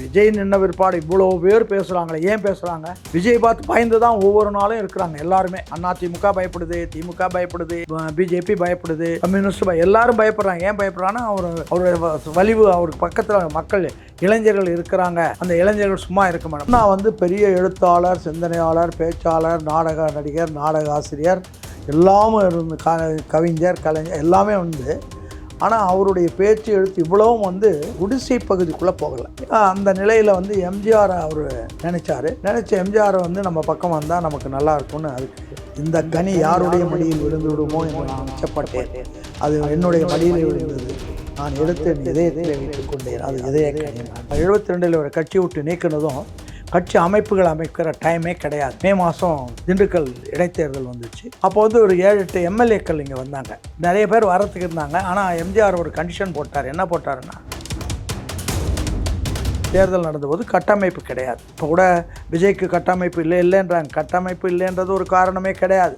விஜய் நின்ன பிற்பாடு இவ்வளோ பேர் பேசுகிறாங்களே, ஏன் பேசுகிறாங்க? விஜய் பார்த்து பயந்து தான் ஒவ்வொரு நாளும் இருக்கிறாங்க எல்லாருமே. அதிமுக பயப்படுது, திமுக பயப்படுது, பிஜேபி பயப்படுது, கம்யூனிஸ்ட் எல்லாரும் பயப்படுறாங்க. ஏன் பயப்படுறாங்கன்னா அவருடைய வலிவு, அவருக்கு பக்கத்தில் மக்கள் இளைஞர்கள் இருக்கிறாங்க. அந்த இளைஞர்கள் சும்மா இருக்க மாட்டோம். நான் வந்து பெரிய எழுத்தாளர், சிந்தனையாளர், பேச்சாளர், நாடக நடிகர், நாடக ஆசிரியர் எல்லாமே இருந்து, கவிஞர், கலைஞர் எல்லாமே வந்து. ஆனால் அவருடைய பேச்சு எழுத்து இவ்வளவும் வந்து குடிசை பகுதிக்குள்ளே போகலை. அந்த நிலையில் வந்து எம்ஜிஆர் அவர் நினச்ச எம்ஜிஆர் வந்து நம்ம பக்கம் வந்தால் நமக்கு நல்லா இருக்கும்னு. அதுக்கு இந்த கனி யாருடைய மடியில் விழுந்து விடுமோ என்று நான் அச்சப்பட்டேன். அது என்னுடைய மடியில் விழுந்தது. நான் எடுத்து இதயத்தில் வைத்துக் கொண்டேன். அது இதய கனி. 72 ஒரு கட்சி விட்டு நீக்கினதும் கட்சி அமைப்புகள் அமைக்கிற டைமே கிடையாது. மே மாதம் திண்டுக்கல் இடைத்தேர்தல் வந்துச்சு. அப்போ வந்து ஒரு 7-8 எம்எல்ஏக்கள் இங்கே வந்தாங்க. நிறைய பேர் வரத்துக்கு இருந்தாங்க. ஆனால் எம்ஜிஆர் ஒரு கண்டிஷன் போட்டார். என்ன போட்டாருன்னா, தேர்தல் நடந்தபோது கட்டமைப்பு கிடையாது. இப்போ கூட விஜய்க்கு கட்டமைப்பு இல்லைன்றாங்க. கட்டமைப்பு இல்லைன்றது ஒரு காரணமே கிடையாது.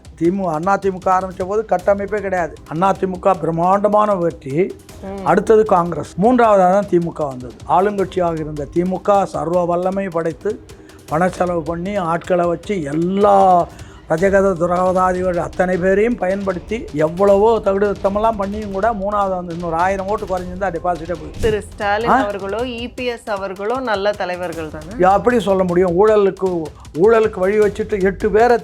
அதிமுக ஆரம்பித்த போது கட்டமைப்பே கிடையாது. அதிமுக பிரம்மாண்டமான வெற்றி. அடுத்தது காங்கிரஸ், மூன்றாவதாக தான் திமுக வந்தது. ஆளுங்கட்சியாக இருந்த திமுக சர்வ வல்லமை படைத்து பண செலவு பண்ணி ஆட்களை வச்சு எல்லா ரஜகத துரகதாதிகள் அத்தனை பேரையும் பயன்படுத்தி எவ்வளவோ தகுதித்தமெல்லாம் பண்ணியும் கூட மூணாவது வந்து இன்னொரு 1000 ஓட்டு குறைஞ்சிருந்தா டெபாசிட்டே போய். திரு ஸ்டாலின் அவர்களோ இபிஎஸ் அவர்களோ நல்ல தலைவர்கள் தானே, அப்படி சொல்ல முடியும்? ஊழலுக்கு வழி வச்சுட்டு 8 பேரை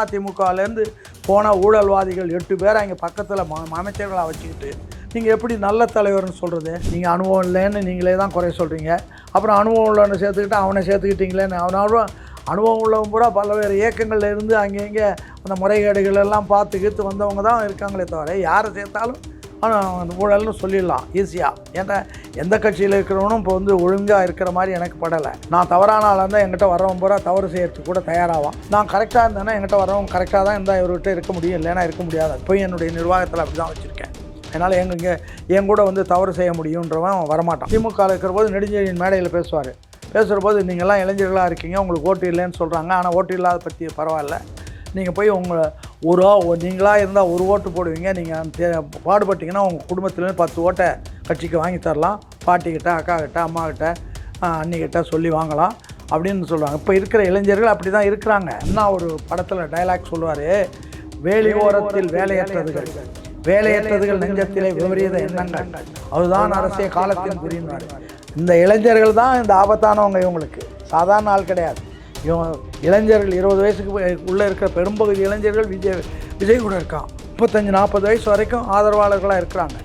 அதிமுகலேருந்து போன ஊழல்வாதிகள் 8 பேரை அங்கே பக்கத்தில் அமைச்சர்களாக வச்சுக்கிட்டு நீங்கள் எப்படி நல்ல தலைவர்னு சொல்கிறது? நீங்கள் அனுபவம் இல்லைன்னு நீங்களே தான் குறை சொல்கிறீங்க. அப்புறம் அனுபவம் உள்ளவனை சேர்த்துக்கிட்டு அவனை சேர்த்துக்கிட்டீங்களேன்னு. அவனாலும் அனுபவம் உள்ளவங்க பூரா பல்வேறு இயக்கங்களில் இருந்து அங்கே இங்கே அந்த முறைகேடுகள் எல்லாம் பார்த்து வந்தவங்க தான் இருக்காங்களே தவிர யாரை சேர்த்தாலும் அந்த ஊழல்னு சொல்லிடலாம் ஈஸியாக. ஏன்னா எந்த கட்சியில் இருக்கிறவனும் இப்போ வந்து ஒழுங்காக இருக்கிற மாதிரி எனக்கு படலை. நான் தவறான ஆளாக இருந்தால் என்கிட்ட வர்றவன் பூரா தவறு செய்யறதுக்கு கூட தயாராகும். நான் கரெக்டாக இருந்தேன்னா என்கிட்ட வர்றவங்க கரெக்டாக தான் இருந்தால் இவர்கிட்ட இருக்க முடியும், இல்லைன்னா இருக்க முடியாது. போய் என்னுடைய நிர்வாகத்தில் அப்படி தான் வச்சுருக்கேன். அதனால் என் கூட வந்து தவறு செய்ய முடியுன்றவன் வரமாட்டான். திமுக இருக்கிற போது நெடுஞ்செழியன் மேடையில் பேசுகிற போது நீங்கள்லாம் இளைஞர்களாக இருக்கீங்க, உங்களுக்கு ஓட்டு இல்லைன்னு சொல்கிறாங்க. ஆனால் ஓட்டு இல்லாத பற்றி பரவாயில்ல, நீங்கள் போய் நீங்களாக இருந்தால் ஒரு ஓட்டு போடுவீங்க. நீங்கள் பாடுபட்டிங்கன்னா உங்கள் குடும்பத்துலேருந்து 10 ஓட்டை கட்சிக்கு வாங்கி தரலாம். பாட்டிக்கிட்ட, அக்காக்கிட்ட, அம்மாக்கிட்ட, அண்ணிக்கிட்ட சொல்லி வாங்கலாம் அப்படின்னு சொல்லுவாங்க. இப்போ இருக்கிற இளைஞர்கள் அப்படி தான் இருக்கிறாங்க. என்ன ஒரு படத்தில் டைலாக் சொல்லுவார், வேலி ஓரத்தில் வேலையற்றதுகள் நெஞ்சத்திலே விபரீத எண்ணங்கள், அதுதான் அரசிய காலத்தின் புரியுமாறு. இந்த இளைஞர்கள் தான் இந்த ஆபத்தானவங்க. இவங்களுக்கு சாதாரண ஆள் கிடையாது. இளைஞர்கள் 20 வயசுக்கு உள்ளே இருக்கிற பெரும்பகுதி இளைஞர்கள் விஜய் கூட இருக்கான். 35-40 வயசு வரைக்கும் ஆதரவாளர்களாக இருக்கிறாங்க.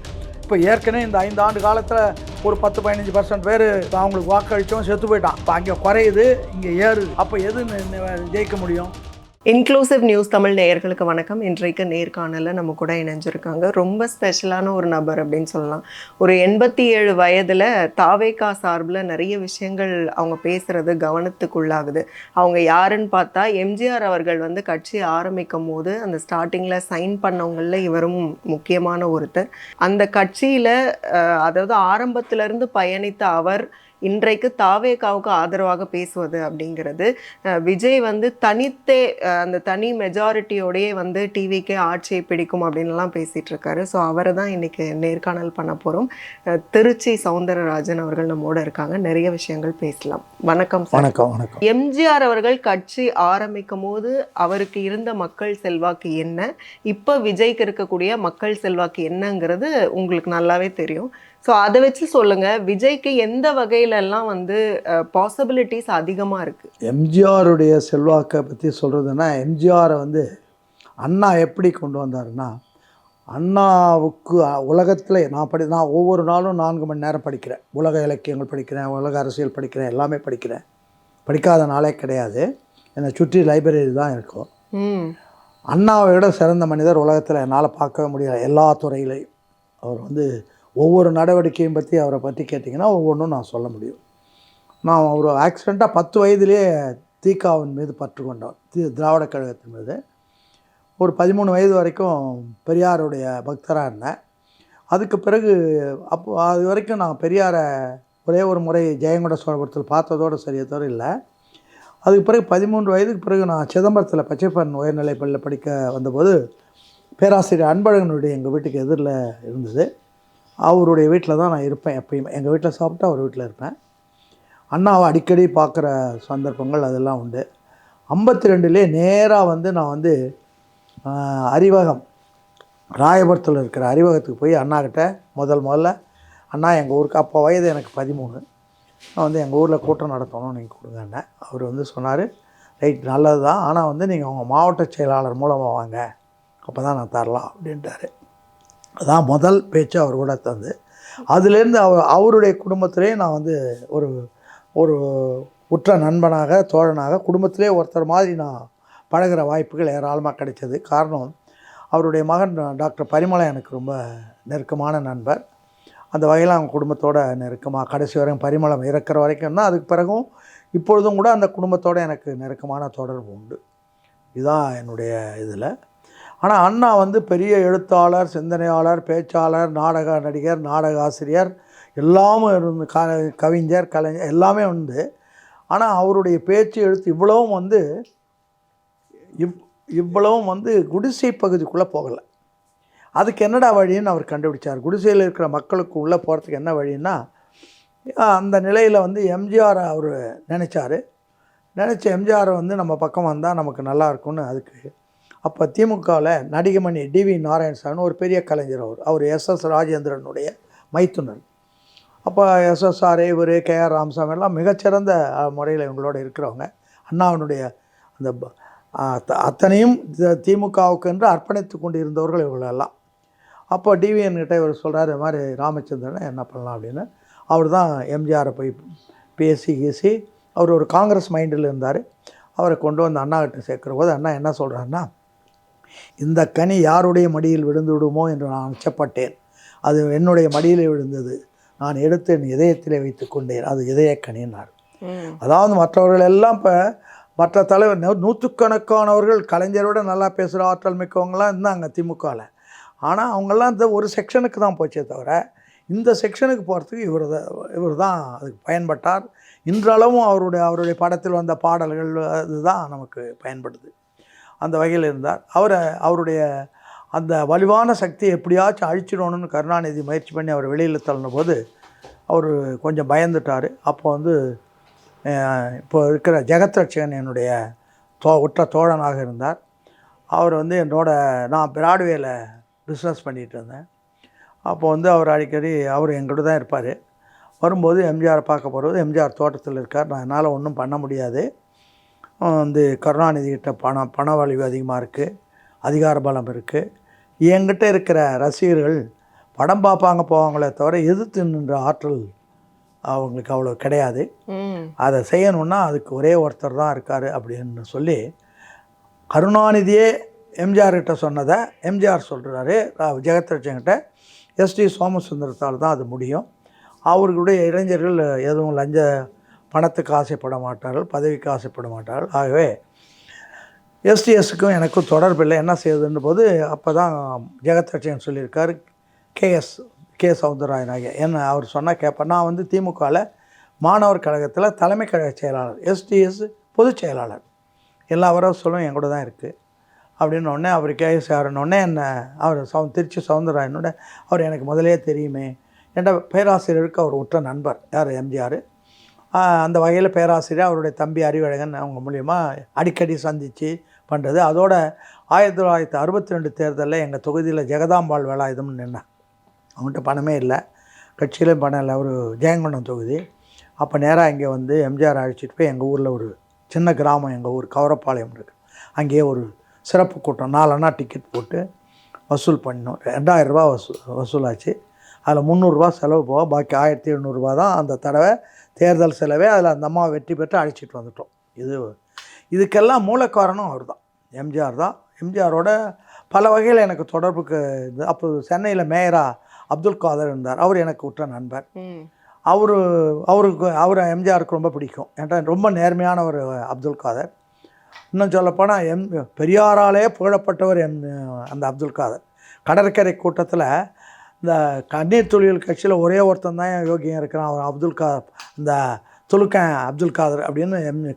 இப்போ ஏற்கனவே இந்த 5 ஆண்டு காலத்தில் ஒரு 10-15% பேர் அவங்களுக்கு வாக்களித்தவன் செத்து போயிட்டான். இப்போ அங்கே குறையுது, இங்கே ஏறுது. அப்போ எது ஜெயிக்க முடியும்? இன்க்ளூசிவ் நியூஸ் தமிழ் நேயர்களுக்கு வணக்கம். இன்றைக்கு நேர்காணலில் நம்ம கூட இணைஞ்சிருக்காங்க ரொம்ப ஸ்பெஷலான ஒரு நபர் அப்படின்னு சொல்லலாம். ஒரு 87 வயதில் தாவேகா சார்பில் நிறைய விஷயங்கள் அவங்க பேசுகிறது கவனத்துக்குள்ளாகுது. அவங்க யாருன்னு பார்த்தா எம்ஜிஆர் அவர்கள் வந்து கட்சி ஆரம்பிக்கும் போது அந்த ஸ்டார்டிங்கில் சைன் பண்ணவங்களில் இவரும் முக்கியமான ஒருத்தர். அந்த கட்சியில் அதாவது ஆரம்பத்திலிருந்து பயணித்த அவர் இன்றைக்கு தாவேகாவுக்கு ஆதரவாக பேசுவது அப்படிங்கிறது, விஜய் வந்து தனித்தே அந்த தனி மெஜாரிட்டியோடையே வந்து டிவிக்கே ஆட்சியை பிடிக்கும் அப்படின்லாம் பேசிகிட்டு இருக்காரு. ஸோ அவரை தான் இன்றைக்கி நேர்காணல் பண்ண போகிறோம். திருச்சி சௌந்தரராஜன் அவர்கள் நம்மோடு இருக்காங்க. நிறைய விஷயங்கள் பேசலாம். வணக்கம் சார். வணக்கம். வணக்கம். எம்ஜிஆர் அவர்கள் கட்சி ஆரம்பிக்கும் போது அவருக்கு இருந்த மக்கள் செல்வாக்கு என்ன, இப்போ விஜய்க்கு இருக்கக்கூடிய மக்கள் செல்வாக்கு என்னங்கிறது உங்களுக்கு நல்லாவே தெரியும். ஸோ அதை வச்சு சொல்லுங்கள், விஜய்க்கு எந்த வகையிலெல்லாம் வந்து பாசிபிலிட்டிஸ் அதிகமாக இருக்குது? எம்ஜிஆருடைய செல்வாக்கை பற்றி சொல்கிறதுன்னா, எம்ஜிஆரை வந்து அண்ணா எப்படி கொண்டு வந்தாருன்னா, அண்ணாவுக்கு உலகத்தில் நான் ஒவ்வொரு நாளும் 4 மணி நேரம் படிக்கிறேன். உலக இலக்கியங்கள் படிக்கிறேன், உலக அரசியல் படிக்கிறேன், எல்லாமே படிக்கிறேன். படிக்காத நாளே கிடையாது. என்னை சுற்றி லைப்ரரி தான் இருக்கும். அண்ணாவை விட சிறந்த மனிதர் உலகத்தில் என்னால் பார்க்கவே முடியலை. எல்லா துறையிலையும் அவர் வந்து ஒவ்வொரு நடவடிக்கையும் பற்றி அவரை பற்றி கேட்டிங்கன்னா ஒவ்வொன்றும் நான் சொல்ல முடியும். நான் ஒரு ஆக்சிடெண்ட்டாக 10 வயதிலே தீகாவின் மீது பற்று கொண்டவன். திராவிட கழகத்தின் மீது ஒரு 13 வயது வரைக்கும் பெரியாருடைய பக்தராக இருந்தேன். அதுக்கு பிறகு அது வரைக்கும் நான் பெரியாரை ஒரே ஒரு முறை ஜெயங்கொண்ட சோழபுரத்தில் பார்த்ததோடு சரியத்தோடு இல்லை. அதுக்கு பிறகு 13 வயதுக்கு பிறகு நான் சிதம்பரத்தில் பச்சைப்பன் உயர்நிலைப் பள்ளியில் படிக்க வந்தபோது பேராசிரியர் அன்பழகனுடைய எங்கள் வீட்டுக்கு எதிரில் இருந்தது. அவருடைய வீட்டில் தான் நான் இருப்பேன் எப்பயுமே. எங்கள் வீட்டில் சாப்பிட்டு அவர் வீட்டில் இருப்பேன். அண்ணாவை அடிக்கடி பார்க்குற சந்தர்ப்பங்கள் அதெல்லாம் உண்டு. 52லே நேராக வந்து நான் வந்து அறிவகம், ராயபுரத்தில் இருக்கிற அறிவகத்துக்கு போய் அண்ணாக்கிட்ட முதல்ல அண்ணா எங்கள் ஊருக்கு அப்போ வயது எனக்கு 13, நான் வந்து எங்கள் ஊரில் கூட்டம் நடத்தணும், நீங்கள் கொடுங்கண்ணே. அவர் வந்து சொன்னார், ரைட் நல்லது தான், ஆனால் வந்து நீங்கள் உங்கள் மாவட்ட செயலாளர் மூலமாக வாங்க, அப்போ தான் நான் தரலாம் அப்படின்ட்டார். அதான் முதல் பேச்சு அவர் கூட தந்து. அதுலேருந்து அவருடைய குடும்பத்திலே நான் வந்து ஒரு ஒரு உற்ற நண்பனாக, தோழனாக, குடும்பத்திலே ஒருத்தர் மாதிரி நான் பழகிற வாய்ப்புகள் ஏராளமாக கிடைச்சது. காரணம், அவருடைய மகன் டாக்டர் பரிமளம் எனக்கு ரொம்ப நெருக்கமான நண்பர். அந்த வகையில் அவங்க குடும்பத்தோட நெருக்கமாக கடைசி வரைக்கும், பரிமளம் இறக்குற வரைக்கும் தான், அதுக்கு பிறகும் இப்பொழுதும் கூட அந்த குடும்பத்தோடு எனக்கு நெருக்கமான தொடர்பு உண்டு. இதுதான் என்னுடைய இதில். ஆனால் அண்ணா வந்து பெரிய எழுத்தாளர், சிந்தனையாளர், பேச்சாளர், நாடக நடிகர், நாடக ஆசிரியர், எல்லாமே இருந்து கவிஞர், கலைஞர் எல்லாமே உண்டு. ஆனால் அவருடைய பேச்சு, எழுத்து இவ்வளவும் வந்து இவ்வளவும் வந்து குடிசை பகுதிக்குள்ளே போகலை. அதுக்கு என்னடா வழின்னு அவர் கண்டுபிடிச்சார். குடிசையில் இருக்கிற மக்களுக்கு உள்ளே போகிறதுக்கு என்ன வழின்னா, அந்த நிலையில் வந்து எம்ஜிஆர் அவர் நினச்சார். எம்ஜிஆர் வந்து நம்ம பக்கம் வந்தால் நமக்கு நல்லா இருக்கும்னு. அதுக்கு அப்போ திமுகவில் நடிகமணி டிவி நாராயணசாமி ஒரு பெரிய கலைஞர், அவர் எஸ்எஸ் ராஜேந்திரனுடைய மைத்துனர். அப்போ எஸ்எஸ்ஆர், இவர் கேஆர் ராமசாமி எல்லாம் மிகச்சிறந்த முறையில் இவங்களோட இருக்கிறவங்க. அண்ணாவினுடைய அந்த அத்தனையும் திமுகவுக்கு என்று அர்ப்பணித்து கொண்டு இருந்தவர்கள் இவங்களெல்லாம். அப்போ டிவிஎன்கிட்ட இவர் சொல்கிறார், இது மாதிரி ராமச்சந்திரனை என்ன பண்ணலாம் அப்படின்னு. அவர் தான் எம்ஜிஆரை போய் பேசி அவர் ஒரு காங்கிரஸ் மைண்டில் இருந்தார். அவரை கொண்டு வந்து அண்ணாக்கிட்ட சேர்க்குற போது அண்ணா என்ன சொல்கிறாருன்னா, இந்த கனி யாருடைய மடியில் விழுந்து விடுமோ என்று நான் அச்சப்பட்டேன், அது என்னுடைய மடியில் விழுந்தது, நான் எடுத்து என் இதயத்திலே வைத்து கொண்டேன், அது இதயக்கனின்னார். அதாவது மற்றவர்கள் எல்லாம் இப்போ மற்ற தலைவர் நூற்றுக்கணக்கானவர்கள் கலைஞரோட நல்லா பேசுகிற ஆற்றல் மிக்கவங்களாம் இருந்தாங்க திமுகவில். ஆனால் அவங்கெல்லாம் இந்த ஒரு செக்ஷனுக்கு தான் போச்சே தவிர, இந்த செக்ஷனுக்கு போகிறதுக்கு இவர் தான் அதுக்கு பயன்பட்டார். இன்றளவும் அவருடைய படத்தில் வந்த பாடல்கள் அதுதான் நமக்கு பயன்படுது. அந்த வகையில் இருந்தார். அவருடைய அந்த வலுவான சக்தியை எப்படியாச்சும் அழிச்சிடணும்னு கருணாநிதி முயற்சி பண்ணி அவர் வெளியில் தள்ளின போது அவர் கொஞ்சம் பயந்துட்டார். அப்போ வந்து இப்போ இருக்கிற ஜெகத் ரட்சகன் என்னுடைய உற்ற தோழனாக இருந்தார். அவர் வந்து நான் பிராட்வேயில் பிஸ்னஸ் பண்ணிகிட்டு இருந்தேன். அப்போ வந்து அவர் அடிக்கடி அவர் எங்கிட்ட தான் இருப்பார். வரும்போது எம்ஜிஆரை பார்க்க போகிறது, எம்ஜிஆர் தோட்டத்தில் இருக்கார், நான் என்னால் ஒன்றும் பண்ண முடியாது, வந்து கருணாநிதிக்கிட்ட பண வலிவு அதிகமாக இருக்குது, அதிகார பலம் இருக்குது, என்கிட்ட இருக்கிற ரசிகர்கள் படம் பார்ப்பாங்க போவாங்களே தவிர எதிர்த்து நின்ற ஆற்றல் அவங்களுக்கு அவ்வளோ கிடையாது, அதை செய்யணுன்னா அதுக்கு ஒரே ஒருத்தர் தான் இருக்கார் அப்படின்னு சொல்லி கருணாநிதியே எம்ஜிஆர்கிட்ட சொன்னதை எம்ஜிஆர் சொல்கிறாரு ஜெகத் ரட்சகன்கிட்ட, எஸ்டி சோமசுந்தரத்தால் தான் அது முடியும், அவர்களுடைய இளைஞர்கள் எதுவும் பணத்துக்கு ஆசைப்பட மாட்டார்கள், பதவிக்கு ஆசைப்பட மாட்டார்கள், ஆகவே எஸ்டிஎஸ்க்கும் எனக்கும் தொடர்பில்லை, என்ன செய்யுதுன்னு போது அப்போ தான் ஜெகத் ரட்சகன் சொல்லியிருக்கார், கே சௌந்தரராயன் ஆகிய என்ன அவர் சொன்னால் கேட்பேன். நான் வந்து திமுகவில் மாணவர் கழகத்தில் தலைமை கழக செயலாளர், எஸ்டிஎஸ் பொதுச் செயலாளர், எல்லா வரவுகளும் என் கூட தான் இருக்குது அப்படின்னு ஒடனே அவர் கேஎஸ் ஆரனோடனே என்ன அவர் திருச்சி சௌந்தரராயனோட அவர் எனக்கு முதலே தெரியுமே என்ற பேராசிரியருக்கு அவர் உற்ற நண்பர் யார் எம்ஜிஆர். அந்த வகையில் பேராசிரியர் அவருடைய தம்பி அறிவழகன் அவங்க மூலிமா அடிக்கடி சந்தித்து பண்ணுறது. அதோட 1962 தேர்தலில் எங்கள் தொகுதியில் ஜெகதாம்பாள் வேலாயுதம்னு நின்னேன். அவங்கள்ட்ட பணமே இல்லை, கட்சியிலையும் பணம் இல்லை, ஒரு ஜெயங்கொண்டம் தொகுதி. அப்போ நேராக இங்கே வந்து எம்ஜிஆர் அழைச்சிட்டு போய் எங்கள் ஊரில் ஒரு சின்ன கிராமம், எங்கள் ஊர் கவரப்பாளையம் இருக்குது, அங்கேயே ஒரு சிறப்பு கூட்டம் 4 அண்ணா டிக்கெட் போட்டு வசூல் பண்ணோம். 2000 ரூபா வசூலாச்சு. அதில் 300 ரூபா செலவு போக பாக்கி 1700 ரூபா தான் அந்த தடவை தேர்தல் செலவே. அதில் அந்த அம்மா வெற்றி பெற்று அழைச்சிட்டு வந்துட்டோம். இதுக்கெல்லாம் மூல காரணம் அவர் தான், எம்ஜிஆர் தான். எம்ஜிஆரோட பல வகையில் எனக்கு தொடர்புக்கு இது. அப்போ சென்னையில் மேயராக அப்துல் காதர் இருந்தார், அவர் எனக்கு உற்ற நண்பர். அவர் எம்ஜிஆருக்கு ரொம்ப பிடிக்கும், ஏன்டா ரொம்ப நேர்மையான ஒரு அப்துல் காதர். இன்னும் சொல்லப்போனால் பெரியாராலே புகழப்பட்டவர் அந்த அப்துல் காதர். கடற்கரை கூட்டத்தில் இந்த கண்ணீர் துளிகள் கட்சியில் ஒரே ஒருத்தன் தான் யோகியம் இருக்கிறான், அவர் இந்த துலுக்கன் அப்துல் காதர் அப்படின்னு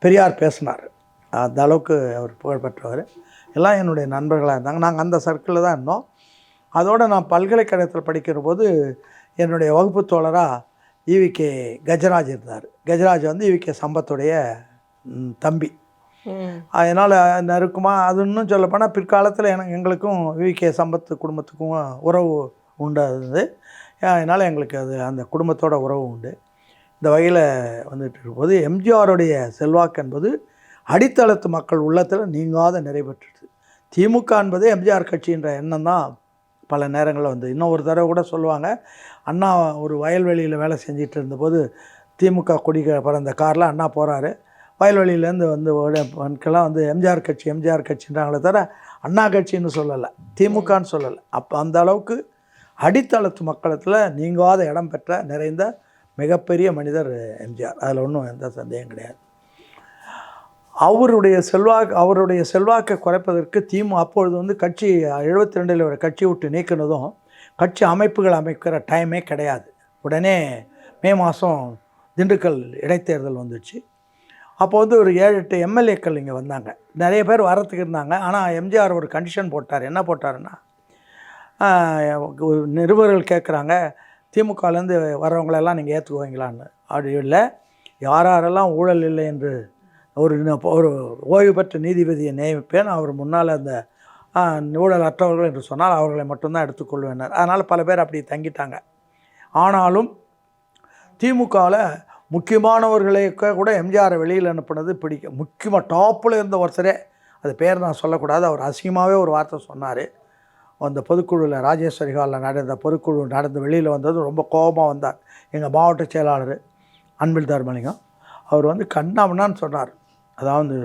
பெரியார் பேசினார். அந்த அளவுக்கு அவர் புகழ்பெற்றவர். எல்லாம் என்னுடைய நண்பர்களாக இருந்தாங்க. நாங்கள் அந்த சர்க்கிளில் தான் இருந்தோம். அதோடு நான் பல்கலைக்கழகத்தில் படிக்கிற போது என்னுடைய வகுப்பு தோழராக ஈவிகே கஜராஜ் இருந்தார். கஜராஜ் வந்து ஈவிகே சம்பத்துடைய தம்பி. அதனால் நெருக்கமாக அது இன்னும் சொல்லப்போனால் பிற்காலத்தில் எங்களுக்கும் ஈவிகே சம்பத்து குடும்பத்துக்கும் உறவு உண்டாது. அதனால் எங்களுக்கு அது அந்த குடும்பத்தோட உறவு உண்டு. இந்த வகையில் வந்துட்டு இருக்கும்போது எம்ஜிஆருடைய செல்வாக்கு என்பது அடித்தளத்து மக்கள் உள்ளத்தில் நீங்காத நிறைவேற்றுது. திமுக என்பது எம்ஜிஆர் கட்சின்ற எண்ணம் தான் பல நேரங்களில் வந்து. இன்னும் ஒரு தடவை கூட சொல்லுவாங்க, அண்ணா ஒரு வயல்வெளியில் வேலை செஞ்சிட்டு இருந்தபோது திமுக கொடி பறந்த காரில் அண்ணா போகிறாரு. வயல்வெளியிலேருந்து வந்து மக்கள்லாம் வந்து எம்ஜிஆர் கட்சின்றாங்களே தவிர அண்ணா கட்சின்னு சொல்லலை, திமுகன்னு சொல்லலை. அப்போ அந்த அளவுக்கு அடித்தளத்து மக்களத்தில் நீங்காத இடம் பெற்ற நிறைந்த மிகப்பெரிய மனிதர் எம்ஜிஆர். அதில் ஒன்றும் எந்த சந்தேகம் கிடையாது. அவருடைய செல்வாக்கை குறைப்பதற்கு அப்பொழுது வந்து கட்சி 72 ஒரு கட்சி விட்டு நீக்கினதும் கட்சி அமைப்புகள் அமைக்கிற டைமே கிடையாது. உடனே மே மாதம் திண்டுக்கல் இடைத்தேர்தல் வந்துச்சு. அப்போ வந்து ஒரு 7-8 எம்எல்ஏக்கள் இங்கே வந்தாங்க. நிறைய பேர் வரத்துக்கு இருந்தாங்க. ஆனால் எம்ஜிஆர் ஒரு கண்டிஷன் போட்டார். என்ன போட்டாருன்னா, நிருபர்கள் கேட்குறாங்க, திமுகலேருந்து வர்றவங்களெல்லாம் நீங்கள் ஏற்றுக்குவீங்களான்னு. அப்படி இல்லை, யாரெல்லாம் ஊழல் இல்லை என்று ஒரு ஓய்வு பெற்ற நீதிபதியை நியமிப்பேன், அவர் முன்னால் அந்த ஊழல் அற்றவர்கள் என்று சொன்னால் அவர்களை மட்டும்தான் எடுத்துக்கொள்வேனார். அதனால் பல பேர் அப்படி தங்கிட்டாங்க. ஆனாலும் திமுகவில் முக்கியமானவர்களுக்கு கூட எம்ஜிஆரை வெளியில் அனுப்புனது பிடிக்கும். முக்கியமாக டாப்பில் இருந்த ஒருத்தரே, அது பேர் நான் சொல்லக்கூடாது, அவர் அசிங்கமாகவே ஒரு வார்த்தை சொன்னார். அந்த பொதுக்குழுவில் ராஜேஸ்வரி ஹாலில் நடந்த பொதுக்குழு நடந்து வெளியில் வந்தது ரொம்ப கோபமாக வந்தார் எங்கள் மாவட்ட செயலாளர் அன்பில் தர்மலிங்கம். அவர் வந்து கண்ணாமண்ணான்னு சொன்னார். அதாவது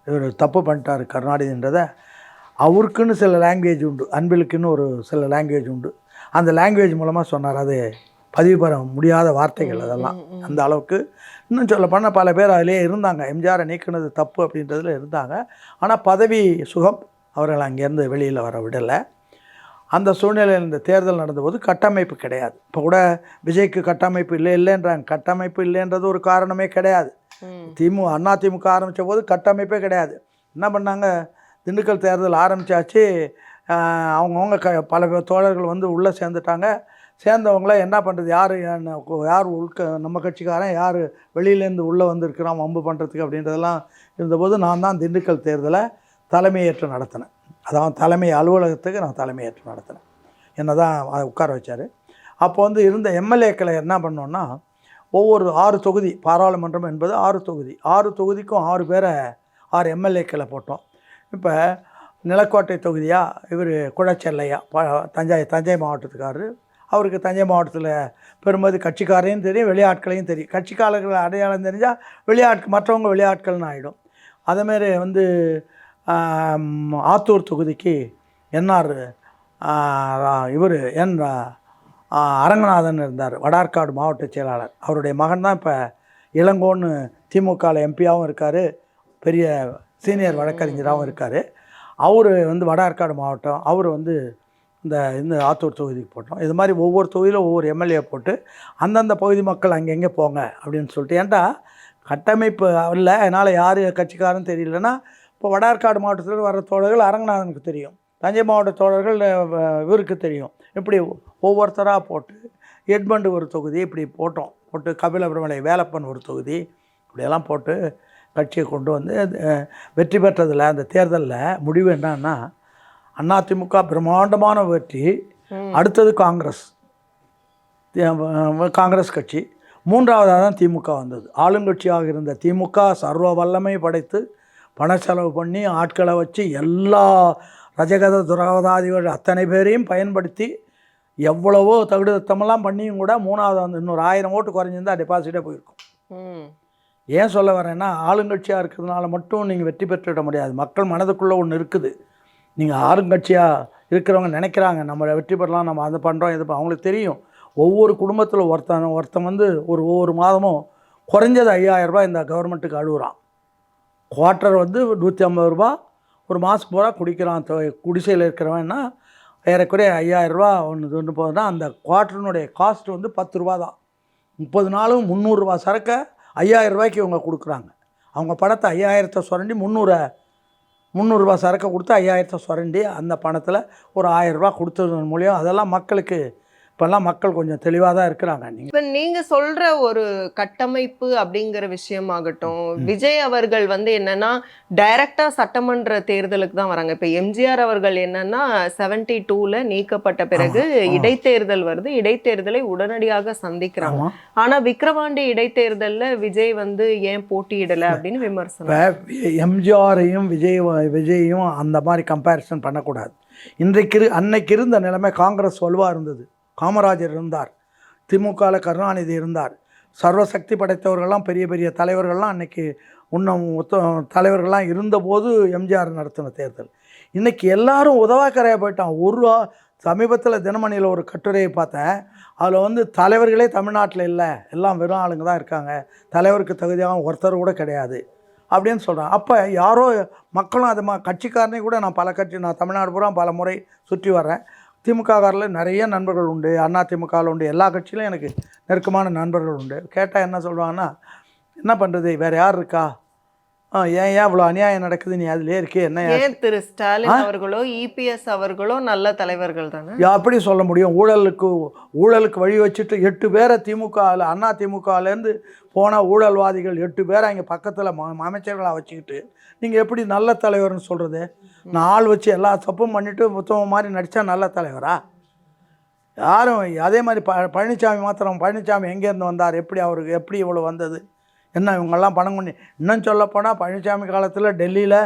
இவர் தப்பு பண்ணிட்டார் கருணாநிதின்றதை. அவருக்குன்னு சில லாங்குவேஜ் உண்டு, அன்பிலுக்குன்னு ஒரு சில லாங்குவேஜ் உண்டு. அந்த லாங்குவேஜ் மூலமாக சொன்னார். அது பதிவு பெற முடியாத வார்த்தைகள் அதெல்லாம். அந்த அளவுக்கு இன்னும் சொல்ல போனால் பல பேர் அதிலே இருந்தாங்க. எம்ஜிஆரை நீக்கினது தப்பு அப்படின்றதில் இருந்தாங்க. ஆனால் பதவி சுகம் அவர்கள் அங்கேருந்து வெளியில் வர விடலை. அந்த சூழ்நிலையில் இந்த தேர்தல் நடந்தபோது கட்டமைப்பு கிடையாது. இப்போ கூட விஜய்க்கு கட்டமைப்பு இல்லைன்றாங்க. கட்டமைப்பு இல்லைன்றது ஒரு காரணமே கிடையாது. அதிமுக ஆரம்பித்த போது கட்டமைப்பே கிடையாது. என்ன பண்ணாங்க, திண்டுக்கல் தேர்தல் ஆரம்பித்தாச்சு, அவங்கவுங்க பல தோழர்கள் வந்து உள்ளே சேர்ந்துட்டாங்க. சேர்ந்தவங்கள என்ன பண்ணுறது, யார் நம்ம கட்சிக்காரன் யார் வெளியிலேருந்து உள்ளே வந்திருக்கிறான் வம்பு பண்ணுறதுக்கு அப்படின்றதெல்லாம் இருந்தபோது நான் தான் திண்டுக்கல் தேர்தலை தலைமையேற்று நடத்தினேன். அதாவது தலைமை அலுவலகத்துக்கு நான் தலைமையேற்று நடத்தினேன். என்ன தான் உட்கார வச்சார். அப்போ வந்து இருந்த எம்எல்ஏக்களை என்ன பண்ணோன்னா, ஒவ்வொரு 6 தொகுதி, பாராளுமன்றம் என்பது 6 தொகுதி, 6 தொகுதிக்கும் 6 பேரை 6 எம்எல்ஏக்களை போட்டோம். இப்போ நிலக்கோட்டை தொகுதியாக இவர் குழச்செல்லையா தஞ்சை மாவட்டத்துக்காரர். அவருக்கு தஞ்சை மாவட்டத்தில் பெருமதி கட்சிக்காரையும் தெரியும், வெளியாட்களையும் தெரியும். கட்சிக்காரர்கள் அடையாளம் தெரிஞ்சால் மற்றவங்க வெளியாட்கள்னு ஆகிடும். அதேமாரி வந்து ஆத்தூர் தொகுதிக்கு என்ஆர் இவர் அரங்கநாதன் இருந்தார், வடார்காடு மாவட்ட செயலாளர். அவருடைய மகன் தான் இப்போ இளங்கோன்னு திமுகவில் எம்பியாகவும் இருக்கார், பெரிய சீனியர் வழக்கறிஞராகவும் இருக்கார். அவர் வந்து வடார்காடு மாவட்டம். அவர் வந்து இந்த ஆத்தூர் தொகுதிக்கு போட்டோம். இது மாதிரி ஒவ்வொரு தொகுதியிலும் ஒவ்வொரு எம்எல்ஏ போட்டு அந்தந்த பகுதி மக்கள் அங்கெங்கே போங்க அப்படின்னு சொல்லிட்டு. ஏன்டா கட்டமைப்பு இல்லை, அதனால் யார் கட்சிக்காரன்னு தெரியலன்னா, இப்போ வடார்காடு மாவட்டத்தில் வர தோழர்கள் அரங்கநாதனுக்கு தெரியும், தஞ்சை மாவட்ட தோழர்கள் இவருக்கு தெரியும். இப்படி ஒவ்வொருத்தராக போட்டு எட்மண்டு ஒரு தொகுதி இப்படி போட்டு கபிலபுரமலை வேலப்பன் ஒரு தொகுதி இப்படியெல்லாம் போட்டு கட்சியை கொண்டு வந்து வெற்றி பெற்றதில் அந்த தேர்தலில் முடிவு என்னன்னா, அதிமுக பிரம்மாண்டமான வெற்றி. அடுத்தது காங்கிரஸ் கட்சி, மூன்றாவதாக தான் திமுக வந்தது. ஆளுங்கட்சியாக இருந்த திமுக சர்வ வல்லமை படைத்து பணச்செலவு பண்ணி ஆட்களை வச்சு எல்லா ரஜகத துரகதாதிகள் அத்தனை பேரையும் பயன்படுத்தி எவ்வளவோ தகுடுத்தமெல்லாம் பண்ணியும் கூட மூணாவது வந்து இன்னொரு 1000 ஓட்டு குறைஞ்சிருந்தால் டெபாசிட்டே போயிருக்கும். ஏன் சொல்ல வரேன்னா, ஆளுங்கட்சியாக இருக்கிறதுனால மட்டும் நீங்கள் வெற்றி பெற்றுவிட முடியாது. மக்கள் மனதுக்குள்ளே ஒன்று இருக்குது. நீங்கள் ஆளுங்கட்சியாக இருக்கிறவங்க நினைக்கிறாங்க நம்ம வெற்றி பெறலாம், நம்ம அதை பண்ணுறோம் இது அவங்களுக்கு தெரியும். ஒவ்வொரு குடும்பத்தில் ஒருத்தன் வந்து ஒவ்வொரு மாதமும் குறைஞ்சது 5000 ரூபாய் இந்த கவர்மெண்ட்டுக்கு அழுகுறான். குவார்ட்டர் வந்து 150 ரூபா ஒரு மாதம் பூரா குடிக்கிறான். குடிசையில் இருக்கிறவன்னா ஏறக்குறைய 5000 ரூபா ஒன்று போகுதுன்னா அந்த குவார்ட்டருனுடைய காஸ்ட் வந்து 10 ரூபா தான். 30 நாளும் 300 ரூபா சரக்கை 5000 ரூபாய்க்கு இவங்க கொடுக்குறாங்க. அவங்க பணத்தை 5000 சுரண்டி 300 ரூபா சரக்கை கொடுத்து 5000 சுரண்டி அந்த பணத்தில் ஒரு 1000 ரூபா கொடுத்தது மூலியம் அதெல்லாம் மக்களுக்கு இப்போல்லாம் மக்கள் கொஞ்சம் தெளிவாக தான் இருக்கிறாங்க. நீங்கள் இப்ப நீங்க சொல்ற ஒரு கட்டமைப்பு அப்படிங்கிற விஷயமாகட்டும், விஜய் அவர்கள் வந்து என்னன்னா டைரக்டா சட்டமன்ற தேர்தலுக்கு தான் வராங்க. இப்ப எம்ஜிஆர் அவர்கள் என்னன்னா 72ல நீக்கப்பட்ட பிறகு இடைத்தேர்தல் வருது, இடைத்தேர்தலை உடனடியாக சந்திக்கிறாங்க. ஆனா விக்கிரவாண்டி இடைத்தேர்தல்ல விஜய் வந்து ஏன் போட்டியிடல அப்படின்னு விமர்சனம். இப்போ எம்ஜிஆரையும் விஜயையும் அந்த மாதிரி கம்பேரிசன் பண்ணக்கூடாது. அன்னைக்கு இருந்த நிலைமை காங்கிரஸ் வலுவாக இருந்தது. காமராஜர் இருந்தார், திமுகவில் கருணாநிதி இருந்தார், சர்வசக்தி படைத்தவர்கள்லாம் பெரிய பெரிய தலைவர்கள்லாம் அன்றைக்கி இன்னும் தலைவர்கள்லாம் இருந்தபோது எம்ஜிஆர் நடத்தின தேர்தல். இன்றைக்கி எல்லாரும் உதவாக்கரையாக போயிட்டான். சமீபத்தில் தினமணியில் ஒரு கட்டுரையை பார்த்தேன். அதில் வந்து தலைவர்களே தமிழ்நாட்டில் இல்லை, எல்லாம் வெறும் ஆளுங்க தான் இருக்காங்க, தலைவருக்கு தகுதியாக ஒருத்தர் கூட கிடையாது அப்படின்னு சொல்கிறான். அப்போ யாரோ மக்களும் அது கட்சிக்காரனே கூட நான் தமிழ்நாடு பூரா பல முறை சுற்றி வர்றேன். திமுககாரில் நிறைய நண்பர்கள் உண்டு, அண்ணா திமுகவில் உண்டு, எல்லா கட்சியிலும் எனக்கு நெருக்கமான நண்பர்கள் உண்டு. கேட்டால் என்ன சொல்லுவாங்கன்னா, என்ன பண்ணுறது, வேறு யார் இருக்கா, ஏன் இவ்வளோ அநியாயம் நடக்குது, நீ அதிலே இருக்கே என்ன. ஏன் திரு ஸ்டாலின் அவர்களோ இபிஎஸ் அவர்களோ நல்ல தலைவர்கள் தானே, எப்படி சொல்ல முடியும்? ஊழலுக்கு வழி வச்சுட்டு 8 பேரை திமுகவில் அண்ணா திமுகவிலேருந்து போன ஊழல்வாதிகள் 8 பேரை இங்கே பக்கத்தில் அமைச்சர்களாக வச்சுக்கிட்டு நீங்கள் எப்படி நல்ல தலைவர்னு சொல்கிறது? நான் ஆள் வச்சு எல்லா தப்பும் பண்ணிவிட்டு புத்தகம் மாதிரி நடித்தா நல்ல தலைவரா? யாரும் அதே மாதிரி பழனிசாமி எங்கேருந்து வந்தார், எப்படி இவ்வளோ வந்தது, என்ன இவங்கெல்லாம் பணம் கொண்டு. இன்னும் சொல்லப்போனால் பழனிசாமி காலத்தில் டெல்லியில்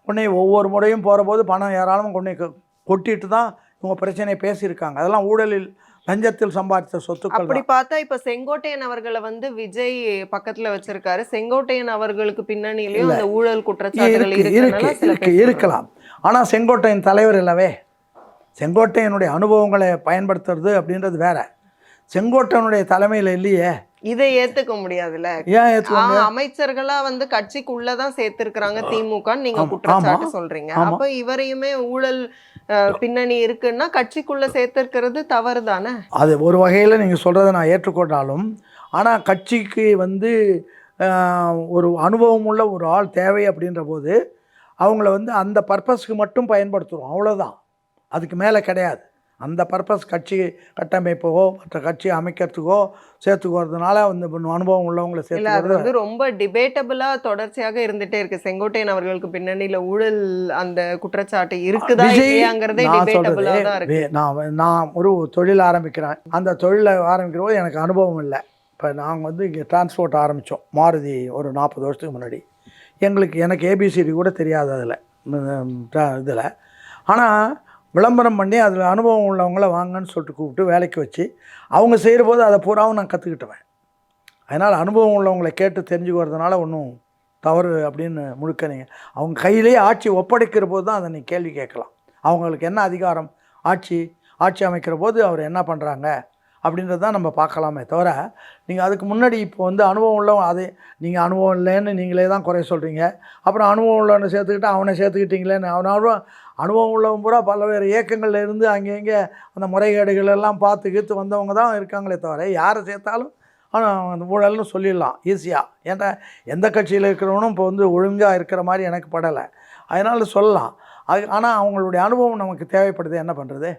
கொண்டு ஒவ்வொரு முறையும் போகிற போது பணம் ஏராளமாக கொட்டிட்டு தான் இவங்க பிரச்சனையை பேசியிருக்காங்க. அதெல்லாம் ஊழலில் லஞ்சத்தில் சம்பாதித்த சொத்துக்கள். அப்படி பார்த்தா இப்ப செங்கோட்டையன் அவர்களை வந்து விஜய் பக்கத்துல வச்சிருக்காரு. செங்கோட்டையன் அவர்களுக்கு பின்னணியிலயும் அந்த ஊழல் குற்றச்சாட்டுகள் இருக்கலாம். ஆனால் செங்கோட்டையன் தலைவர் இல்லவே. செங்கோட்டையனுடைய அனுபவங்களை பயன்படுத்துறது அப்படின்றது வேற. செங்கோட்டையனுடைய தலைமையில் இல்லையே. இதை ஏத்துக்க முடியாதுல்ல. அமைச்சர்களா வந்து கட்சிக்குள்ளதான் சேர்த்திருக்கிறாங்க திமுக, நீங்க குற்றச்சாட்டு சொல்றீங்க. அப்ப இவரையுமே ஊழல் பின்னணி இருக்குன்னா கட்சிக்குள்ள சேர்த்திருக்கிறது தவறு தானே. அது ஒரு வகையில் நீங்க சொல்றதை நான் ஏற்றுக்கொண்டாலும், ஆனா கட்சிக்கு வந்து ஒரு அனுபவம் உள்ள ஒரு ஆள் தேவை அப்படின்ற போது அவங்கள வந்து அந்த பர்பஸ்க்கு மட்டும் பயன்படுத்துகிறோம், அவ்வளோதான். அதுக்கு மேலே கிடையாது. அந்த பர்பஸ் கட்சி கட்டமைப்போ மற்ற கட்சி அமைக்கிறதுக்கோ சேர்த்துக்கிறதுனால வந்து அனுபவம் உள்ளவங்களை சேர்த்து வந்து ரொம்ப டிபேட்டபிளாக தொடர்ச்சியாக இருந்துகிட்டே இருக்குது. செங்கோட்டையன் அவர்களுக்கு பின்னணியில் ஊழல் அந்த குற்றச்சாட்டு இருக்குதா இல்லையாங்கிறதே டிபேட்டபிளாக தான் இருக்குது. நான் ஒரு தொழில் ஆரம்பிக்கிறேன். அந்த தொழிலை ஆரம்பிக்கிற போது எனக்கு அனுபவம் இல்லை. இப்போ நாங்கள் வந்து இங்கே டிரான்ஸ்போர்ட் ஆரம்பித்தோம், மாருதி, ஒரு 40 வருஷத்துக்கு முன்னாடி. எனக்கு ஏபிசிடி கூட தெரியாது இதில். ஆனால் விளம்பரம் பண்ணி அதில் அனுபவம் உள்ளவங்கள வாங்கன்னு சொல்லிட்டு கூப்பிட்டு வேலைக்கு வச்சு அவங்க செய்கிற போது அதை பூராவும் நான் கற்றுக்கிட்டுவேன். அதனால் அனுபவம் உள்ளவங்களை கேட்டு தெரிஞ்சுக்கிறதுனால ஒன்றும் தவறு அப்படின்னு முழுக்க நீங்கள் அவங்க கையிலே ஆட்சி ஒப்படைக்கிற போது தான் அதை நீங்கள் கேள்வி கேட்கலாம். அவங்களுக்கு என்ன அதிகாரம், ஆட்சி அமைக்கிற போது அவர் என்ன பண்ணுறாங்க அப்படின்றது தான் நம்ம பார்க்கலாமே தவிர, நீங்கள் அதுக்கு முன்னாடி இப்போ வந்து அனுபவம் உள்ளவங்க அது நீங்கள் அனுபவம் இல்லைன்னு நீங்களே தான் குறை சொல்கிறீங்க. அப்புறம் அனுபவம் உள்ளவனை சேர்த்துக்கிட்டு அவனை சேர்த்துக்கிட்டீங்களேன்னு அனுபவம் உள்ளவன் பூரா பல்வேறு இயக்கங்களில் இருந்து அங்கே அந்த முறைகேடுகள் எல்லாம் பார்த்து வந்தவங்க தான் இருக்காங்களே தவிர, யாரை சேர்த்தாலும் அந்த ஊழல்னு சொல்லிடலாம் ஈஸியாக. ஏன்னா எந்த கட்சியில் இருக்கிறவனும் இப்போ வந்து ஒழுங்காக இருக்கிற மாதிரி எனக்கு படலை, அதனால் சொல்லலாம். ஆனால் அவங்களுடைய அனுபவம் நமக்கு தேவைப்படுது. என்ன பண்ணுறது?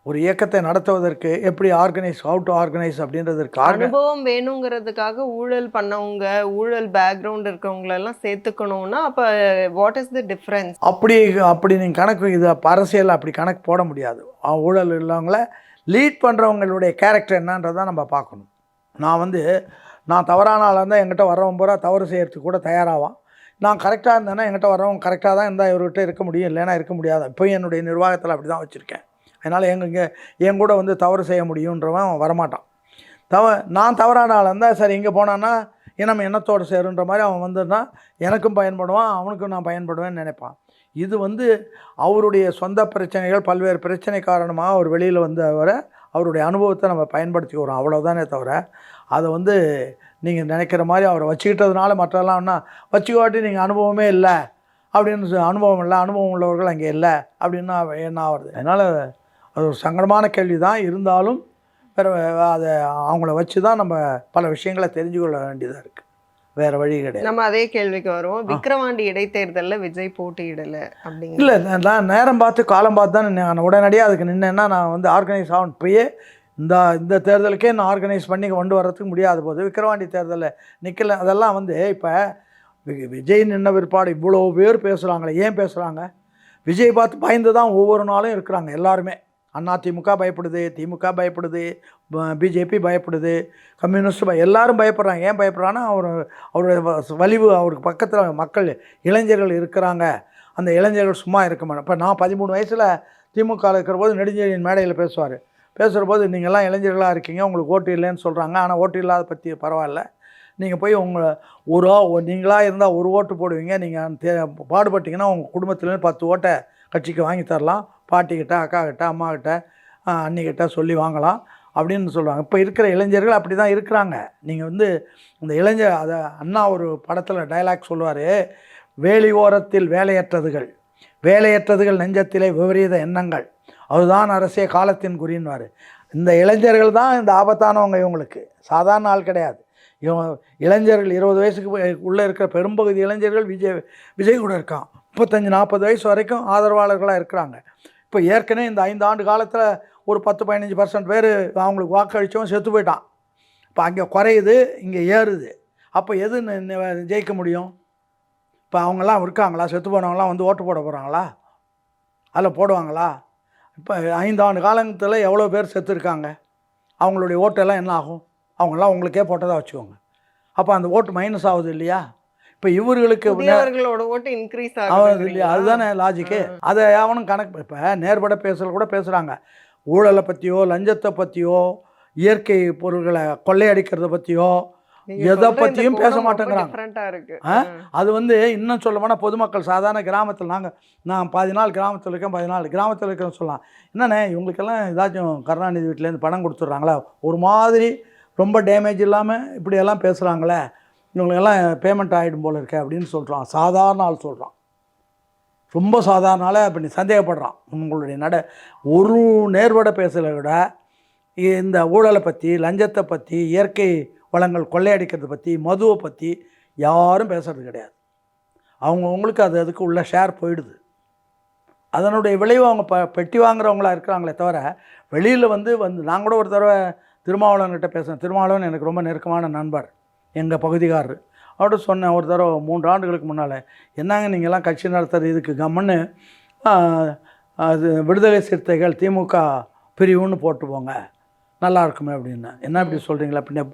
ஒரு இயக்கத்தை நடத்துவதற்கு எப்படி ஹவு டு ஆர்கனைஸ் அப்படின்றதுக்கு அனுபவம் வேணுங்கிறதுக்காக ஊழல் பண்ணவங்க, ஊழல் பேக்ரவுண்ட் இருக்கவங்களெல்லாம் சேர்த்துக்கணும்னா அப்போ வாட் இஸ் த டிஃப்ரென்ஸ்? அப்படி நீங்கள் கணக்கு இது அரசியல் அப்படி கணக்கு போட முடியாது. ஊழல் உள்ளவங்கள லீட் பண்ணுறவங்களுடைய கேரக்டர் என்னன்றதான் நம்ம பார்க்கணும். நான் தவறான ஆளாக இருந்தால் என்கிட்ட வர்றவன் பூரா தவறு செய்கிறதுக்கு கூட தயாராவான். நான் கரெக்டாக இருந்தேன்னா என்கிட்ட வர்றவங்க கரெக்டாக தான் இருந்தால் இவர்கிட்ட இருக்க முடியும், இல்லைன்னா இருக்க முடியாது. இப்போ என்னுடைய நிர்வாகத்தில் அப்படி தான் வச்சுருக்கேன். அதனால் என் கூட வந்து தவறு செய்ய முடியுன்றவன் வரமாட்டான். நான் தவறான ஆள் இருந்தால் சரி இங்கே போனான்னா நம்ம எண்ணத்தோடு சேருன்ற மாதிரி அவன் வந்துன்னா எனக்கும் பயன்படுவான், அவனுக்கும் நான் பயன்படுவேன்னு நினைப்பான். இது வந்து அவருடைய சொந்த பிரச்சனைகள், பல்வேறு பிரச்சனை காரணமாக அவர் வெளியில் வர அவருடைய அனுபவத்தை நம்ம பயன்படுத்திக்கிறோம், அவ்வளோதானே தவிர அதை வந்து நீங்கள் நினைக்கிற மாதிரி அவரை வச்சுக்கிட்டதுனால மற்றெல்லாம்னா வச்சுக்காட்டி நீங்கள் அனுபவமே இல்லை அப்படின்னு, அனுபவம் உள்ளவர்கள் அங்கே இல்லை அப்படின்னா என்ன ஆகுறது? அதனால் அது ஒரு சங்கடமான கேள்வி தான். இருந்தாலும் வேறு அதை அவங்கள வச்சு தான் நம்ம பல விஷயங்களை தெரிஞ்சு கொள்ள வேண்டியதாக இருக்குது. வேறு வழி கிடையாது. நம்ம அதே கேள்விக்கு வருவோம். விக்கிரவாண்டி இடைத்தேர்தலில் விஜய் போட்டியிடலை அப்படிங்க. இல்லை, நான் நேரம் பார்த்து காலம் பார்த்து தான் நான் உடனடியாக அதுக்கு நின்னேன்னா நான் வந்து ஆர்கனைஸ் ஆகணும். இப்போயே இந்த தேர்தலுக்கே நான் ஆர்கனைஸ் பண்ணி கொண்டு வர்றதுக்கு முடியாத போது விக்கிரவாண்டி தேர்தலில் நிற்கல. அதெல்லாம் வந்து இப்போ விஜய் நின்ன பிற்பாடு இவ்வளோ பேர் பேசுகிறாங்களே, ஏன் பேசுகிறாங்க? விஜய் பார்த்து பயந்து தான் ஒவ்வொரு நாளும் இருக்கிறாங்க எல்லாருமே. அதிமுக பயப்படுது, திமுக பயப்படுது, பிஜேபி பயப்படுது, கம்யூனிஸ்ட் எல்லாரும் பயப்படுறாங்க. ஏன் பயப்படுறாங்கன்னா அவருடைய வலிவு, அவருக்கு பக்கத்தில் மக்கள் இளைஞர்கள் இருக்கிறாங்க. அந்த இளைஞர்கள் சும்மா இருக்க மாட்டேன். இப்போ நான் 13 வயசில் திமுகவில் இருக்கிற போது நெடுஞ்செழியன் மேடையில் பேசுகிற போது நீங்கள்லாம் இளைஞர்களாக இருக்கீங்க, உங்களுக்கு ஓட்டு இல்லைன்னு சொல்கிறாங்க. ஆனால் ஓட்டு இல்லாத பற்றி பரவாயில்ல, நீங்கள் போய் நீங்களாக இருந்தால் ஒரு ஓட்டு போடுவீங்க, நீங்கள் பாடுபட்டிங்கன்னா உங்கள் குடும்பத்துலேருந்து 10 ஓட்டை கட்சிக்கு வாங்கி தரலாம், பாட்டிக்கிட்ட, அக்காக்கிட்ட, அம்மாக்கிட்ட, அண்ணிக்கிட்ட சொல்லி வாங்கலாம் அப்படின்னு சொல்லுவாங்க. இப்போ இருக்கிற இளைஞர்கள் அப்படி தான் இருக்கிறாங்க. நீங்கள் வந்து இந்த இளைஞர் அதை அண்ணா ஒரு படத்தில் டைலாக் சொல்லுவார், வேலி ஓரத்தில் வேலையற்றதுகள் நெஞ்சத்திலே விபரீத எண்ணங்கள், அதுதான் அரசிய காலத்தின் குறின்வார். இந்த இளைஞர்கள் தான் இந்த ஆபத்தானவங்க. இவங்களுக்கு சாதாரண ஆள் கிடையாது. இளைஞர்கள் 20 வயசுக்கு உள்ளே இருக்கிற பெரும்பகுதி இளைஞர்கள் விஜய் கூட இருக்கான். 35-40 வயசு வரைக்கும் ஆதரவாளர்களாக இருக்கிறாங்க. இப்போ ஏற்கனவே இந்த 5 ஆண்டு காலத்தில் ஒரு 10-15% பேர் அவங்களுக்கு வாக்களித்தவன் செத்து போயிட்டான். இப்போ அங்கே குறையுது, இங்கே ஏறுது. அப்போ எது ஜெயிக்க முடியும்? இப்போ அவங்கெல்லாம் இருக்காங்களா? செத்து போனவங்களாம் வந்து ஓட்டு போட போகிறாங்களா? அதில் போடுவாங்களா? இப்போ 5 ஆண்டு காலத்தில் எவ்வளோ பேர் செத்து இருக்காங்க? அவங்களுடைய ஓட்டெல்லாம் என்ன ஆகும்? அவங்களாம் உங்களுக்கே போட்டதாக வச்சுக்கோங்க. அப்போ அந்த ஓட்டு மைனஸ் ஆகுது இல்லையா? இப்போ இவர்களுக்கு அவர்களோட ஓட்டு இன்க்ரீஸ் ஆகுது இல்லையா? அதுதானே லாஜிக்கு. அதை அவனும் கணக்கு. இப்போ நேர்பட பேசல் கூட பேசுகிறாங்க. ஊழலை பற்றியோ, லஞ்சத்தை பற்றியோ, இயற்கை பொருள்களை கொள்ளையடிக்கிறத பற்றியோ எதை பற்றியும் பேச மாட்டேங்கிறாங்க. அது வந்து இன்னும் சொல்ல போனால் பொதுமக்கள் சாதாரண கிராமத்தில் நான் 10 நாள் கிராமத்தில் இருக்கேன், 10 நாள் கிராமத்தில் இருக்கேன்னு சொல்லலாம். என்னண்ணே இவங்களுக்கெல்லாம் ஏதாச்சும் கருணாநிதி வீட்டிலேருந்து பணம் கொடுத்துட்றாங்களா? ஒரு மாதிரி ரொம்ப டேமேஜ் இல்லாமல் இப்படியெல்லாம் பேசுகிறாங்களே, இவங்களுக்கெல்லாம் பேமெண்ட் ஆகிடும் போல் இருக்கே அப்படின்னு சொல்கிறான். சாதாரண ஆள் சொல்கிறான், ரொம்ப சாதாரண ஆள். அப்போ நீ சந்தேகப்படுறான். உங்களுடைய ஒரு நேர்வட பேசலை விட இந்த ஊழலை பற்றி, லஞ்சத்தை பற்றி, இயற்கை வளங்கள் கொள்ளையடிக்கிறத பற்றி, மதுவை பற்றி யாரும் பேசுகிறது கிடையாது. அவங்களுக்கு அதுக்கு உள்ள ஷேர் போயிடுது. அதனுடைய விளைவு அவங்க பெட்டி வாங்குறவங்களா இருக்கிறாங்களே தவிர வெளியில் வந்து நான் கூட ஒரு தடவை திருமாவளவன்கிட்ட பேசுகிறேன். திருமாவளவன் எனக்கு ரொம்ப நெருக்கமான நண்பர், எங்கள் பகுதிக்காரர். அவர்கிட்ட சொன்னேன் ஒரு தடவை 3 ஆண்டுகளுக்கு முன்னால், என்னங்க நீங்கள்லாம் கட்சி நடத்துறது இதுக்கு கம்முன்னு அது விடுதலை சிறுத்தைகள் திமுக பிரிவுன்னு போட்டு போங்க, நல்லா இருக்குமே அப்படின்னு. என்ன இப்படி சொல்கிறீங்களா? பின்ன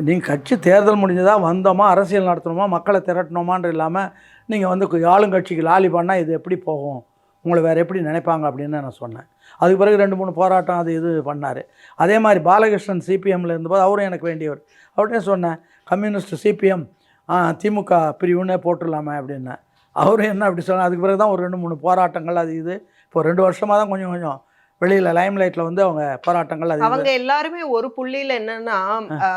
நீங்கள் கட்சி தேர்தல் முடிஞ்சதாக வந்தோமா, அரசியல் நடத்தணுமா, மக்களை திரட்டணுமான்ற இல்லாமல் நீங்கள் வந்து ஆளுங்கட்சிக்கு லாலி பண்ணால் இது எப்படி போகும், உங்களை வேறு எப்படி நினைப்பாங்க அப்படின்னு நான் சொன்னேன். அதுக்கு பிறகு 2-3 போராட்டம் அது இது பண்ணார். அதே மாதிரி பாலகிருஷ்ணன் சிபிஎம்மில் இருந்தபோது அவரும் எனக்கு வேண்டியவர். அவர்கிட்ட சொன்னேன், கம்யூனிஸ்ட் சிபிஎம் திமுக பிரிவுன்னே போட்டுடலாமே அப்படின்னேன். அவரும் என்ன அப்படி சொன்னார். அதுக்கு பிறகு தான் ஒரு 2-3 போராட்டங்கள் அது இது. இப்போ 2 வருஷமாக தான் கொஞ்சம் வெளியில் லைம்லைட்டில் வந்து அவங்க போராட்டங்கள் அது. அவங்க எல்லாருமே ஒரு புள்ளியில் என்னன்னா,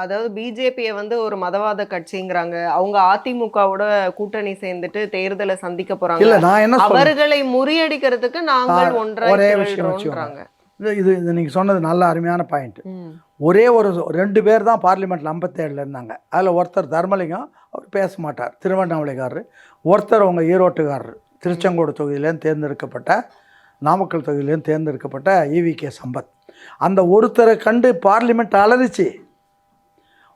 அதாவது பிஜேபியை வந்து ஒரு மதவாத கட்சிங்கிறாங்க, அவங்க அதிமுகவோட கூட்டணி சேர்ந்துட்டு தேர்தலை சந்திக்க போறாங்க. இல்லை, நான் என்ன அவர்களை முறியடிக்கிறதுக்கு நாங்கள் ஒரே விஷயம் வச்சுக்கிறாங்க. இது நீங்கள் சொன்னது நல்ல அருமையான பாயிண்ட். ஒரே ஒரு 2 பேர் தான் பார்லிமெண்ட்டில் 57 இருந்தாங்க. அதில் ஒருத்தர் தர்மலிங்கம், அவர் பேச மாட்டார், திருவண்ணாமலைக்காரர். ஒருத்தர் அவங்க ஈரோட்டுக்காரர், திருச்செங்கோடு தொகுதியிலேருந்து தேர்ந்தெடுக்கப்பட்ட, நாமக்கல் தொகுதியிலேருந்து தேர்ந்தெடுக்கப்பட்ட ஈவிகே சம்பத். அந்த ஒருத்தரை கண்டு பார்லிமெண்ட் அலறிச்சு.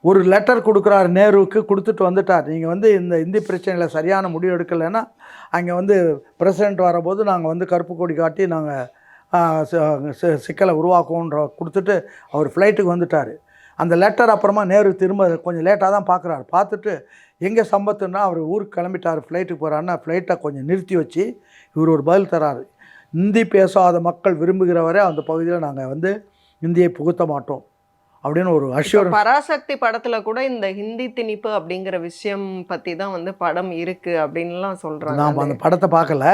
ஒரு லெட்டர் கொடுக்குறாரு நேருவுக்கு, கொடுத்துட்டு வந்துட்டார், நீங்கள் வந்து இந்த இந்தி பிரச்சனையில் சரியான முடிவு எடுக்கலைன்னா அங்கே வந்து பிரசிடெண்ட் வரபோது நாங்கள் வந்து கருப்பு கொடி காட்டி நாங்கள் சிக்கலை உருவாக்குவோன்ற கொடுத்துட்டு அவர் ஃப்ளைட்டுக்கு வந்துட்டார். அந்த லெட்டர் அப்புறமா நேரு திரும்ப கொஞ்சம் லேட்டாக தான் பார்க்குறாரு. பார்த்துட்டு எங்கே சம்பத்துன்னா அவர் ஊருக்கு கிளம்பிட்டார், ஃப்ளைட்டுக்கு போகிறாருன்னா ஃப்ளைட்டை கொஞ்சம் நிறுத்தி வச்சு இவர் ஒரு பதில் தராரு. இந்தி பேசாத மக்கள் விரும்புகிறவரை அந்த பகுதியில் நாங்கள் வந்து இந்தியை புகுத்த மாட்டோம் அப்படின்னு ஒரு அஷ்யூரன்ஸ். பராசக்தி படத்துல கூட இந்த ஹிந்தி திணிப்பு அப்படிங்கிற விஷயம் பற்றி தான் வந்து படம் இருக்கு அப்படின்லாம் சொல்கிறாங்க. நாம் அந்த படத்தை பார்க்கல.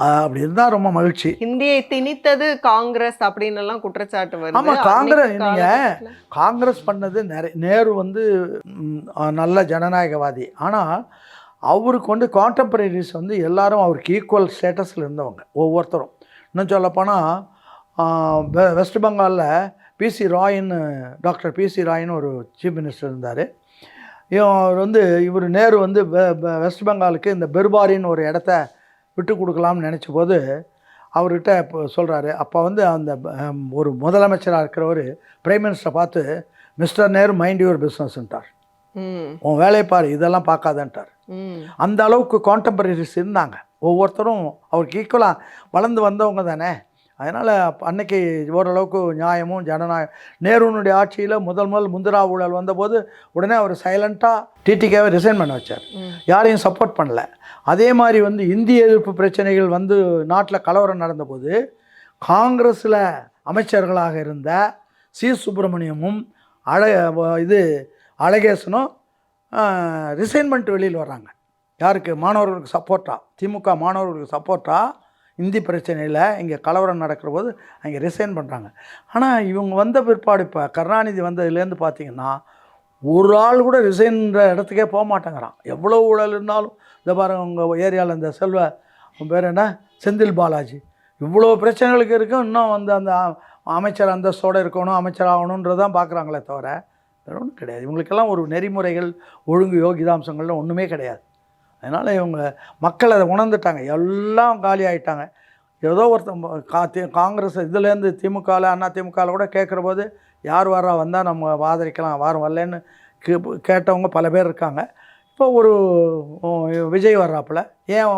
அப்படி இருந்தால் ரொம்ப மகிழ்ச்சி. இந்தியை திணித்தது காங்கிரஸ் அப்படின்னு எல்லாம் குற்றச்சாட்டு வருது. ஆமாம், காங்கிரஸ் நீங்கள் காங்கிரஸ் பண்ணது நேரு வந்து நல்ல ஜனநாயகவாதி. ஆனால் அவருக்கு வந்து கான்டெம்பரரிஸ் வந்து எல்லாரும் அவருக்கு ஈக்குவல் ஸ்டேட்டஸில் இருந்தவங்க ஒவ்வொருத்தரும். இன்னும் சொல்லப்போனால் வெஸ்ட் பெங்காலில் டாக்டர் பிசி ராயின்னு ஒரு சீஃப் மினிஸ்டர் இருந்தார். அவர் இவர் நேரு வெஸ்ட் பெங்காலுக்கு இந்த பெர்பாரின்னு ஒரு இடத்த விட்டு கொடுக்கலாம்னு நினச்ச போது அவர்கிட்ட இப்போ சொல்கிறாரு. அப்போ அந்த ஒரு முதலமைச்சராக இருக்கிறவர் பிரைம் மினிஸ்டரை பார்த்து, மிஸ்டர் நேரு மைண்ட் யுவர் பிஸ்னஸ்ன்ட்டார். உன் வேலையை பாரு, இதெல்லாம் பார்க்காதன்ட்டார். அந்த அளவுக்கு கான்டெம்பரரிஸ் இருந்தாங்க. ஒவ்வொருத்தரும் அவருக்கு ஈக்குவலாக வளர்ந்து வந்தவங்க தானே. அதனால் அன்னைக்கு ஓரளவுக்கு நியாயமும் ஜனநாயகம். நேருனுடைய ஆட்சியில் முதல் முந்திரா ஊழல் வந்தபோது உடனே அவர் சைலண்ட்டாக டிடிகேவை ரிசைன் பண்ண வச்சார். யாரையும் சப்போர்ட் பண்ணல. அதே மாதிரி இந்திய எதிர்ப்பு பிரச்சனைகள் நாட்டில் கலவரம் நடந்தபோது காங்கிரஸில் அமைச்சர்களாக இருந்த சி சுப்பிரமணியமும் அழகேசனும் ரிசைன் பண்ணிட்டு வெளியில் வர்றாங்க. யாருக்கு? மாணவர்களுக்கு சப்போர்ட்டாக, திமுக மாணவர்களுக்கு சப்போர்ட்டாக இந்தி பிரச்சனையில் இங்கே கலவரம் நடக்கிற போது அங்கே ரிசைன் பண்ணுறாங்க. ஆனால் இவங்க வந்த பிற்பாடு இப்போ கருணாநிதி வந்ததுலேருந்து பார்த்திங்கன்னா ஒரு ஆள் கூட ரிசைன்ற இடத்துக்கே போக மாட்டேங்கிறான். எவ்வளோ ஊழல் இருந்தாலும் இந்த பாருங்க உங்கள் ஏரியாவில் இந்த பேர் என்ன, செந்தில் பாலாஜி, இவ்வளோ பிரச்சனைகளுக்கு இருக்கும். இன்னும் அந்த அமைச்சர் அந்தஸ்தோடு இருக்கணும், அமைச்சர் ஆகணுன்றதான் பார்க்குறாங்களே தவிர வேறு ஒன்றும் கிடையாது. இவங்களுக்கெல்லாம் ஒரு நெறிமுறைகள், ஒழுங்கு, யோகிதாம்சங்கள்லாம் ஒன்றுமே கிடையாது. அதனால் இவங்க மக்கள் அதை உணர்ந்துட்டாங்க. எல்லாம் காலி ஆகிட்டாங்க. ஏதோ ஒருத்தன் காங்கிரஸ் இதுலேருந்து திமுகவில், அண்ணா திமுகவில் கூட கேட்குற போது யார் வந்தால் நம்ம ஆதரிக்கலாம், வாரம் வரலன்னு கேட்டவங்க பல பேர் இருக்காங்க. இப்போ ஒரு விஜய் வர்றாப்புல ஏன்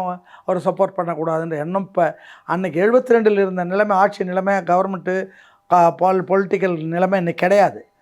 அவரை சப்போர்ட் பண்ணக்கூடாதுன்ற எண்ணம் இப்போ அன்றைக்கி 72 இருந்த நிலைமை, ஆட்சி நிலைமை, கவர்மெண்ட்டு பொலிட்டிக்கல் நிலைமை இன்றைக்கி கிடையாது.